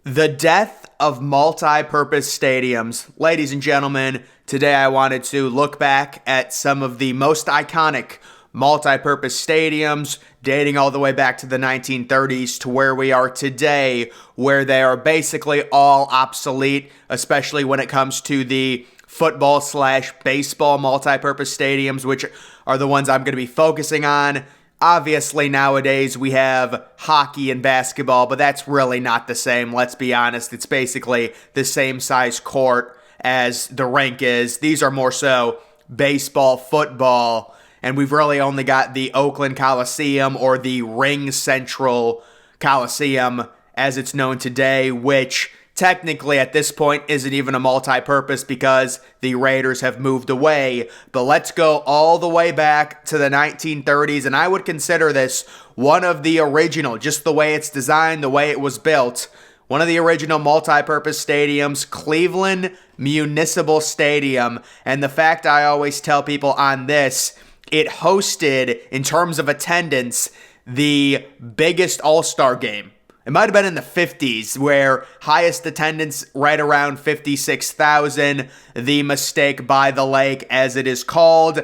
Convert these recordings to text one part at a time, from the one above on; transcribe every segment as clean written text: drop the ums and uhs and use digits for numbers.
The death of multi-purpose stadiums. Ladies and gentlemen, today I wanted to look back at some of the most iconic multi-purpose stadiums dating all the way back to the 1930s to where we are today, where they are basically all obsolete, especially when it comes to the football/baseball multi-purpose stadiums, which are the ones I'm going to be focusing on. Obviously, nowadays we have hockey and basketball, but that's really not the same. Let's be honest. It's basically the same size court as the rink is. These are more so baseball, football, and we've really only got the Oakland Coliseum or the Ring Central Coliseum as it's known today, which technically at this point isn't even a multi-purpose because the Raiders have moved away. But let's go all the way back to the 1930s, and I would consider this one of the original, just the way it's designed, the way it was built, one of the original multi-purpose stadiums, Cleveland Municipal Stadium. And the fact I always tell people on this, it hosted, in terms of attendance, the biggest All-Star game. It might have been in the 50s, where highest attendance right around 56,000, the Mistake by the Lake, as it is called.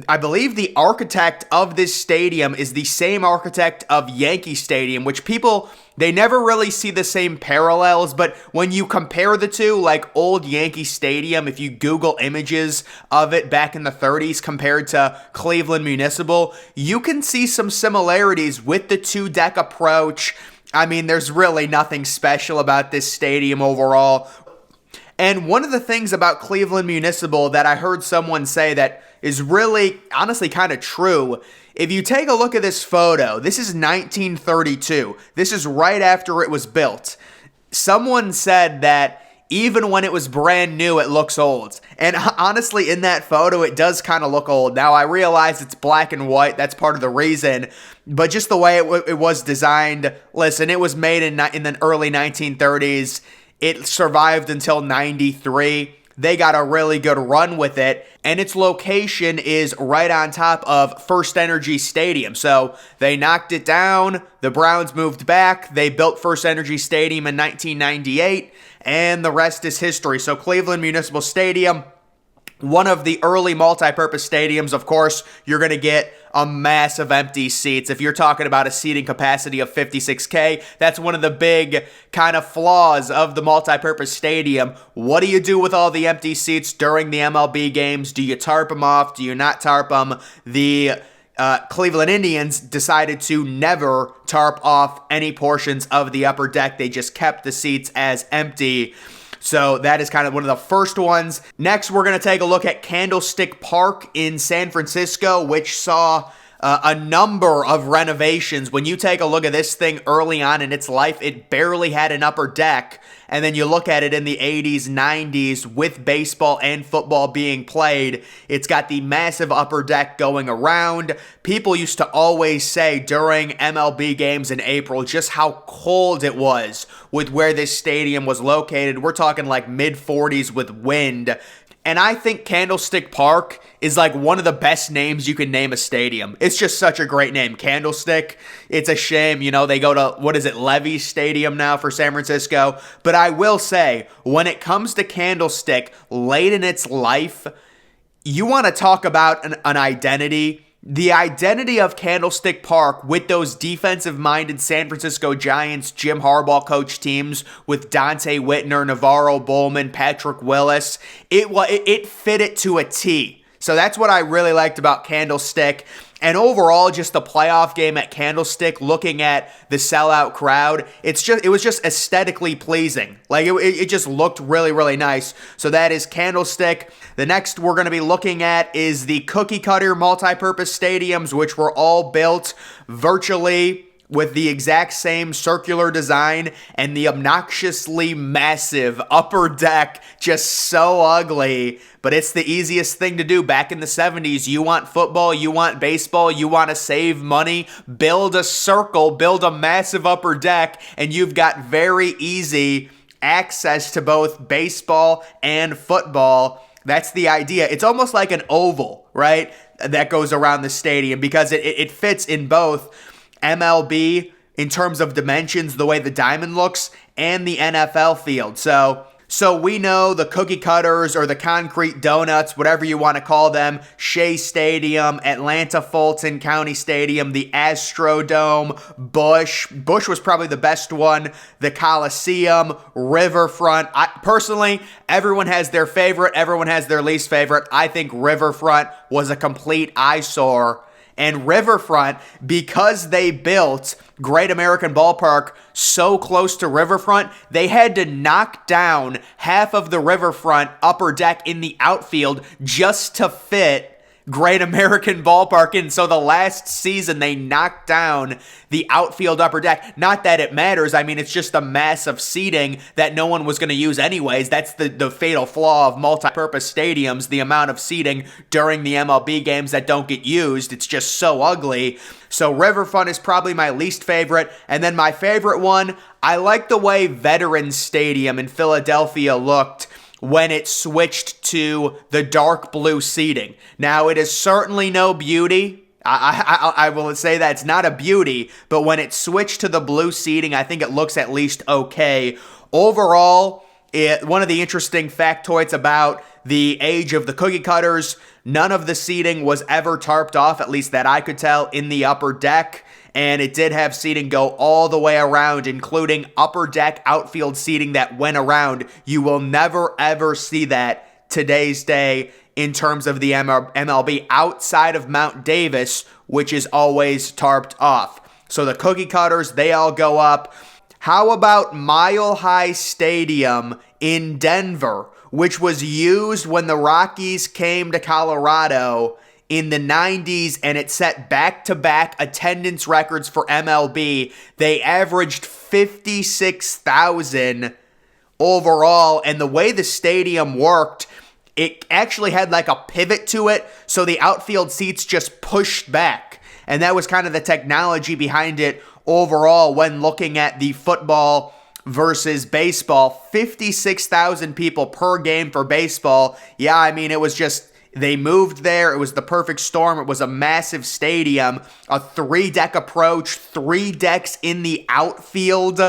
I believe the architect of this stadium is the same architect of Yankee Stadium, which people, they never really see the same parallels, but when you compare the two, like old Yankee Stadium, if you Google images of it back in the 30s compared to Cleveland Municipal, you can see some similarities with the two-deck approach. I mean, there's really nothing special about this stadium overall. And one of the things about Cleveland Municipal that I heard someone say that is really, honestly, kind of true, if you take a look at this photo, this is 1932. This is right after it was built. Someone said that even when it was brand new, it looks old. And honestly, in that photo, it does kind of look old. Now, I realize it's black and white. That's part of the reason. But just the way it was designed, listen, it was made in the early 1930s. It survived until 93. They got a really good run with it, and its location is right on top of First Energy Stadium. So they knocked it down, the Browns moved back, they built First Energy Stadium in 1998, and the rest is history. So Cleveland Municipal Stadium, one of the early multi-purpose stadiums. Of course, you're going to get a massive empty seats. If you're talking about a seating capacity of 56K, that's one of the big kind of flaws of the multi-purpose stadium. What do you do with all the empty seats during the MLB games? Do you tarp them off? Do you not tarp them? The Cleveland Indians decided to never tarp off any portions of the upper deck. They just kept the seats as empty. So that is kind of one of the first ones. Next, we're going to take a look at Candlestick Park in San Francisco, which saw a number of renovations. When you take a look at this thing early on in its life, it barely had an upper deck. And then you look at it in the 80s, 90s with baseball and football being played. It's got the massive upper deck going around. People used to always say during MLB games in April just how cold it was with where this stadium was located. We're talking like mid-40s with wind. And I think Candlestick Park is like one of the best names you can name a stadium. It's just such a great name. Candlestick. It's a shame, they go to, Levy Stadium now for San Francisco. But I will say, when it comes to Candlestick, late in its life, you want to talk about an identity. The identity of Candlestick Park with those defensive-minded San Francisco Giants, Jim Harbaugh coach teams with Dante Whitner, Navarro Bowman, Patrick Willis, it fit it to a T. So that's what I really liked about Candlestick. And overall, just the playoff game at Candlestick, looking at the sellout crowd, it was just aesthetically pleasing. Like, it just looked really, really nice. So that is Candlestick. The next we're going to be looking at is the cookie cutter multi-purpose stadiums, which were all built virtually with the exact same circular design and the obnoxiously massive upper deck, just so ugly. But it's the easiest thing to do. Back in the 70s, you want football, you want baseball, you want to save money, build a circle, build a massive upper deck, and you've got very easy access to both baseball and football. That's the idea. It's almost like an oval, right, that goes around the stadium because it fits in both MLB in terms of dimensions, the way the diamond looks, and the NFL field. So we know the cookie cutters or the concrete donuts, whatever you want to call them, Shea Stadium, Atlanta Fulton County Stadium, the Astrodome, Busch was probably the best one, the Coliseum, Riverfront. Personally, everyone has their favorite, everyone has their least favorite. I think Riverfront was a complete eyesore. And Riverfront, because they built Great American Ballpark so close to Riverfront, they had to knock down half of the Riverfront upper deck in the outfield just to fit Great American Ballpark in. So the last season, they knocked down the outfield upper deck. Not that it matters. I mean, it's just a mass of seating that no one was going to use anyways. That's the fatal flaw of multi-purpose stadiums, the amount of seating during the MLB games that don't get used. It's just so ugly. So Riverfront is probably my least favorite. And then my favorite one, I like the way Veterans Stadium in Philadelphia looked when it switched to the dark blue seating. Now, it is certainly no beauty. I will say that it's not a beauty, but when it switched to the blue seating, I think it looks at least okay. Overall, one of the interesting factoids about the age of the cookie cutters, none of the seating was ever tarped off, at least that I could tell, in the upper deck. And it did have seating go all the way around, including upper deck outfield seating that went around. You will never, ever see that today's day in terms of the MLB outside of Mount Davis, which is always tarped off. So the cookie cutters, they all go up. How about Mile High Stadium in Denver, which was used when the Rockies came to Colorado in the 90s, and it set back-to-back attendance records for MLB. They averaged 56,000 overall, and the way the stadium worked, it actually had like a pivot to it, so the outfield seats just pushed back. And that was kind of the technology behind it overall when looking at the football versus baseball. 56,000 people per game for baseball. Yeah, I mean, it was just, they moved there. It was the perfect storm. It was a massive stadium, a 3-deck approach, 3 decks in the outfield.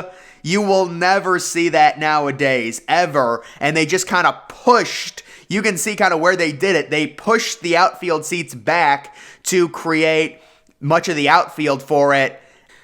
You will never see that nowadays, ever. And they just kind of pushed. You can see kind of where they did it. They pushed the outfield seats back to create much of the outfield for it.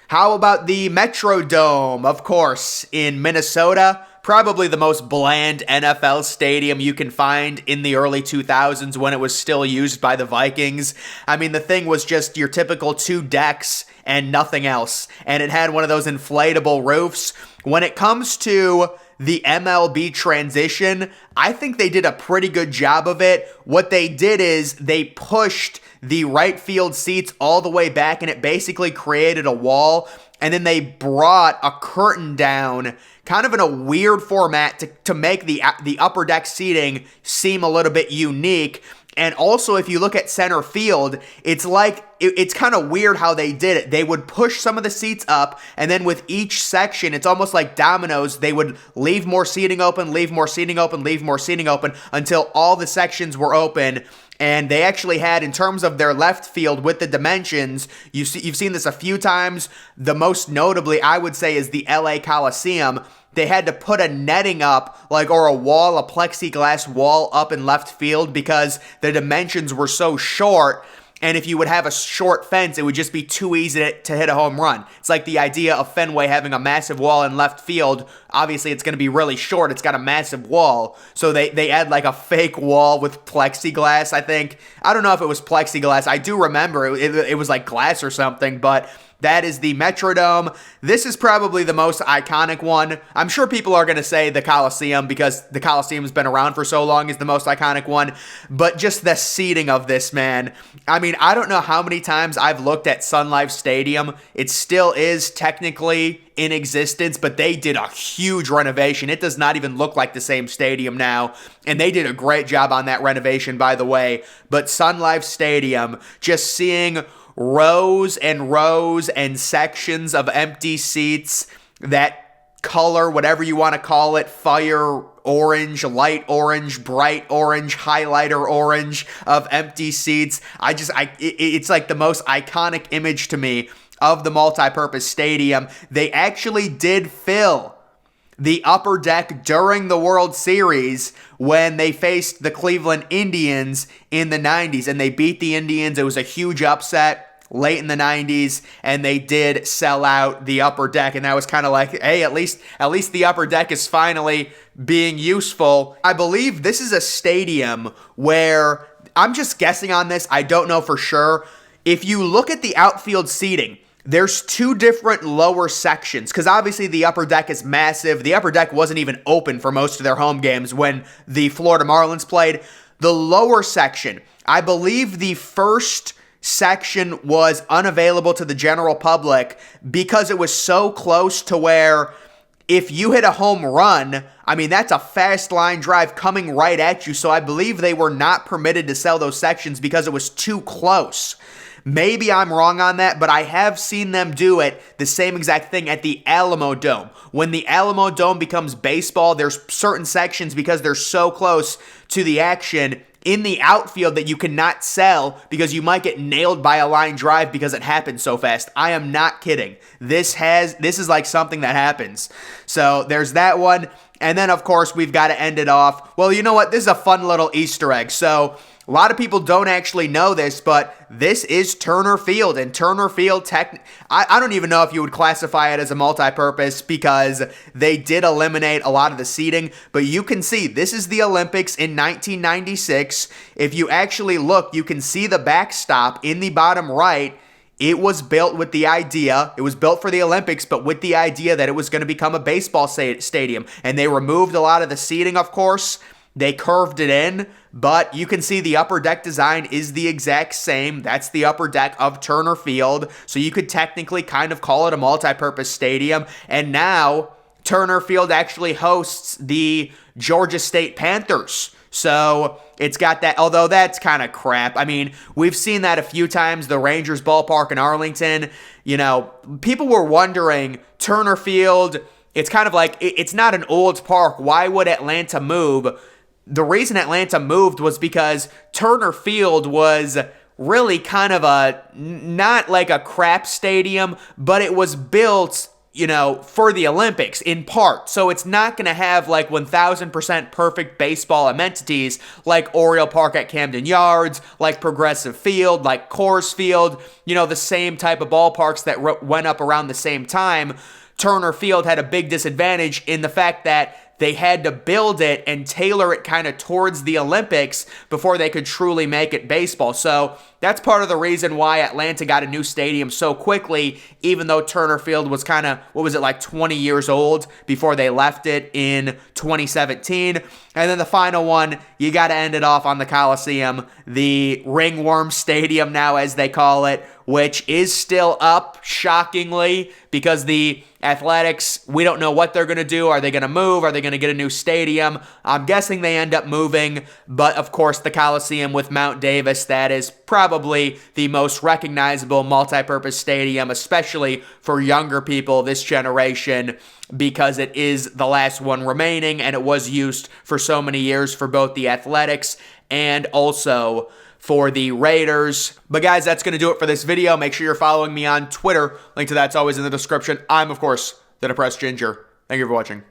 How about the Metrodome, of course, in Minnesota? Probably the most bland NFL stadium you can find in the early 2000s when it was still used by the Vikings. I mean, the thing was just your typical 2 decks and nothing else. And it had one of those inflatable roofs. When it comes to the MLB transition, I think they did a pretty good job of it. What they did is they pushed the right field seats all the way back, and it basically created a wall. And then they brought a curtain down kind of in a weird format to make the upper deck seating seem a little bit unique. And also, if you look at center field, it's like, it's kind of weird how they did it. They would push some of the seats up, and then with each section, it's almost like dominoes. They would leave more seating open, leave more seating open, leave more seating open until all the sections were open. And they actually had, in terms of their left field with the dimensions, you've seen this a few times. The most notably, I would say, is the LA Coliseum. They had to put a netting up, or a wall, a plexiglass wall up in left field because the dimensions were so short. And if you would have a short fence, it would just be too easy to hit a home run. It's like the idea of Fenway having a massive wall in left field. Obviously, it's going to be really short. It's got a massive wall. So they add like a fake wall with plexiglass, I think. I don't know if it was plexiglass. I do remember it was like glass or something, but that is the Metrodome. This is probably the most iconic one. I'm sure people are going to say the Coliseum because the Coliseum's been around for so long is the most iconic one. But just the seating of this, man. I mean, I don't know how many times I've looked at Sun Life Stadium. It still is technically in existence, but they did a huge renovation. It does not even look like the same stadium now. And they did a great job on that renovation, by the way. But Sun Life Stadium, just seeing rows and rows and sections of empty seats, that color, whatever you want to call it, fire orange, light orange, bright orange, highlighter orange of empty seats. It's like the most iconic image to me of the multi-purpose stadium. They actually did fill the upper deck during the World Series when they faced the Cleveland Indians in the 90s, and they beat the Indians. It was a huge upset late in the 90s, and they did sell out the upper deck, and that was kind of like, hey, at least the upper deck is finally being useful. I believe this is a stadium where, I'm just guessing on this, I don't know for sure. If you look at the outfield seating, there's two different lower sections, because obviously the upper deck is massive. The upper deck wasn't even open for most of their home games when the Florida Marlins played. The lower section, I believe the first section was unavailable to the general public because it was so close to where if you hit a home run, I mean, that's a fast line drive coming right at you. So I believe they were not permitted to sell those sections because it was too close. Maybe I'm wrong on that, but I have seen them do it, the same exact thing at the Alamo Dome. When the Alamo Dome becomes baseball, there's certain sections, because they're so close to the action in the outfield, that you cannot sell because you might get nailed by a line drive because it happens so fast. I am not kidding. This is like something that happens. So there's that one. And then, of course, we've got to end it off. Well, you know what? This is a fun little Easter egg. So a lot of people don't actually know this, but this is Turner Field. And Turner Field, I don't even know if you would classify it as a multi-purpose because they did eliminate a lot of the seating. But you can see this is the Olympics in 1996. If you actually look, you can see the backstop in the bottom right. It was built with the idea, it was built for the Olympics, but with the idea that it was going to become a baseball stadium. And they removed a lot of the seating, of course. They curved it in, but you can see the upper deck design is the exact same. That's the upper deck of Turner Field. So you could technically kind of call it a multi-purpose stadium. And now Turner Field actually hosts the Georgia State Panthers. So it's got that, although that's kind of crap. I mean, we've seen that a few times, the Rangers ballpark in Arlington. You know, people were wondering, Turner Field, it's kind of like, it's not an old park. Why would Atlanta move? The reason Atlanta moved was because Turner Field was really kind of not like a crap stadium, but it was built, you know, for the Olympics in part. So it's not going to have like 1000% perfect baseball amenities like Oriole Park at Camden Yards, like Progressive Field, like Coors Field, you know, the same type of ballparks that went up around the same time. Turner Field had a big disadvantage in the fact that they had to build it and tailor it kind of towards the Olympics before they could truly make it baseball. So that's part of the reason why Atlanta got a new stadium so quickly, even though Turner Field was kind of, what was it, like 20 years old before they left it in 2017. And then the final one, you got to end it off on the Coliseum, the Ringworm Stadium now, as they call it, which is still up, shockingly, because the Athletics, we don't know what they're going to do. Are they going to move? Are they going to get a new stadium? I'm guessing they end up moving, but of course the Coliseum with Mount Davis, that is probably the most recognizable multi-purpose stadium, especially for younger people this generation, because it is the last one remaining and it was used for so many years for both the Athletics and also for the Raiders. But guys, that's going to do it for this video. Make sure you're following me on Twitter. Link to that's always in the description. I'm, of course, the Depressed Ginger. Thank you for watching.